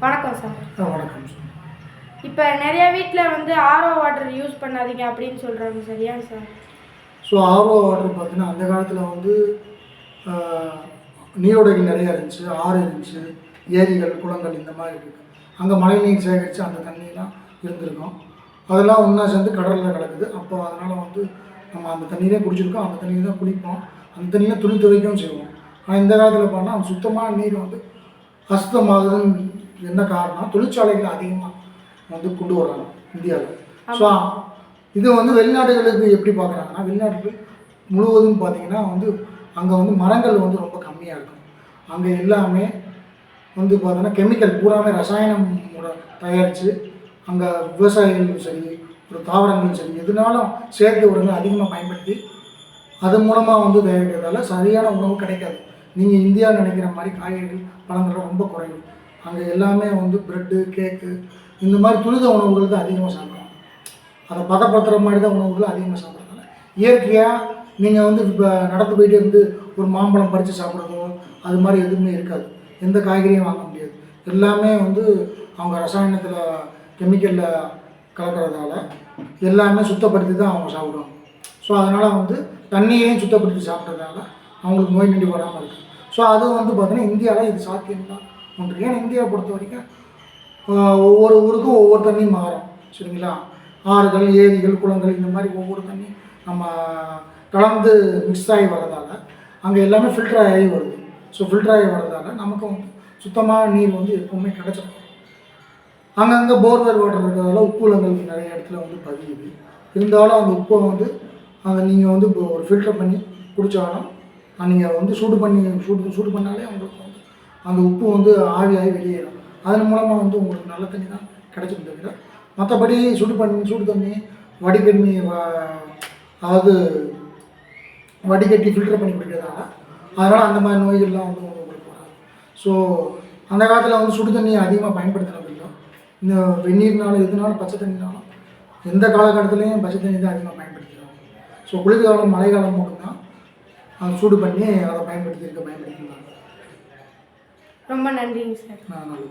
வணக்கம் சார். வணக்கம் சார். இப்போ நிறைய வீட்டில் வந்து ஆர்ஓ வாட்டர் யூஸ் பண்ணாதீங்க அப்படின்னு சொல்கிறாங்க சார், ஏன் சார்? ஸோ ஆர்ஓ வாட்டர் பார்த்தீங்கன்னா அந்த காலத்தில் வந்து நீரோடைகள் நிறையா இருந்துச்சு, ஆறு இருந்துச்சு, ஏரிகள் குளங்கள் இந்த மாதிரி இருக்குது. அங்கே மழை நீர் சேகரித்து அந்த தண்ணியெலாம் இருந்திருக்கும். அதெல்லாம் ஒன்றா சேர்ந்து கடலில் கலக்குது. அப்போ அதனால் வந்து நம்ம அந்த தண்ணியே குடிச்சிருக்கோம், அந்த தண்ணியை தான் குளிப்போம், அந்த தண்ணியில் துணி துவைக்கவும் செய்வோம். ஆனால் இந்த காலத்தில் பார்த்தா அந்த சுத்தமான நீர் வந்து அசுத்தமாகுதுன்னு என்ன காரணம்? தொழிற்சாலைகள் அதிகமாக வந்து கொண்டு வர்றாங்க இந்தியாவில். ஸோ இது வந்து வெளிநாடுகளுக்கு எப்படி பார்க்குறாங்கன்னா, வெளிநாடுகள் முழுவதும் பார்த்திங்கன்னா வந்து அங்கே வந்து மரங்கள் வந்து ரொம்ப கம்மியாக இருக்கும். அங்கே எல்லாமே வந்து பார்த்தோன்னா கெமிக்கல் பூராமே ரசாயனம் தயாரித்து அங்கே விவசாயிகளும் சரி, ஒரு தாவரங்களும் சரி, எதுனாலும் செயற்கை உரங்களை அதிகமாக பயன்படுத்தி அது மூலமாக வந்து தயாரிக்கிறதால சரியான உணவு கிடைக்காது. நீங்கள் இந்தியா நினைக்கிற மாதிரி காய்கறிகள் பழங்கள் ரொம்ப குறையும். அங்கே எல்லாமே வந்து ப்ரெட்டு, கேக்கு இந்த மாதிரி துரித உணவுகள் தான் அதிகமாக சாப்பிடுவாங்க. அதை பதப்படுத்துகிற மாதிரி தான் உணவுகள் அதிகமாக சாப்பிட்றதால இயற்கையாக நீங்கள் வந்து இப்போ நடந்து போயிட்டு இருந்து ஒரு மாம்பழம் பறித்து சாப்பிட்றதோ அது மாதிரி எதுவுமே இருக்காது. எந்த காய்கறியும் வாங்க முடியாது. எல்லாமே வந்து அவங்க ரசாயனத்தில் கெமிக்கலில் கலக்கிறதால எல்லாமே சுத்தப்படுத்தி தான் அவங்க சாப்பிடுவாங்க. ஸோ அதனால் வந்து தண்ணியையும் சுத்தப்படுத்தி சாப்பிட்றதால அவங்களுக்கு நோய் நொடி வராமல் இருக்குது. ஸோ அது வந்து பார்த்திங்கன்னா இந்தியாவில் இது சாத்தியம்தான் ஒன்று. ஏன்னா இந்தியாவை பொறுத்த வரைக்கும் ஒவ்வொரு ஊருக்கும் ஒவ்வொரு தண்ணியும் மாறும், சரிங்களா? ஆறுகள், ஏரிகள், குளங்கள் இந்த மாதிரி ஒவ்வொரு தண்ணி நம்ம கலந்து மிக்ஸ் ஆகி வர்றதால அங்கே எல்லாமே ஃபில்டர் ஆகி வருது. ஸோ ஃபில்டர் ஆகி வர்றதால நமக்கு வந்து சுத்தமான நீர் வந்து எப்பவுமே கிடச்சிடும். அங்கங்கே போர்வெல் வாட்டர் இருக்கிறதால உப்புலங்கள் நிறைய இடத்துல வந்து பதியுது. இருந்தாலும் அந்த உப்பை வந்து அங்கே நீங்கள் வந்து இப்போ ஒரு ஃபில்டர் பண்ணி குடித்தாலும் நீங்கள் வந்து சூடு பண்ணாலே உங்களுக்கு வந்து அந்த உப்பு வந்து ஆவியாகி வெளியேறும். அதன் மூலமாக வந்து உங்களுக்கு நல்ல தண்ணி தான் கிடைச்சிட்டு தவிர மற்றபடி சூடு தண்ணி வடிகட்டி அதாவது வடிகட்டி ஃபில்டர் பண்ணி குடிக்கிறதால அதனால் அந்த மாதிரி நோய்கள்லாம் வந்து உங்களுக்கு வராது. ஸோ அந்த காலத்தில் வந்து சுடு தண்ணியை அதிகமாக பயன்படுத்தினதில்லை. இந்த வெந்நீர்னாலும் எதுனாலும் பச்சை தண்ணினாலும் எந்த காலகட்டத்துலேயும் பச்சை தண்ணி தான் அதிகமாக பயன்படுத்திக்கிறாங்க. ஸோ குளிர்காலம் மழைக்காலம் மட்டும்தான் அதை சூடு பண்ணி அதை பயன்படுத்தியிருந்தாங்க. ரொம்ப நன்றிங்க சார். நல்லது.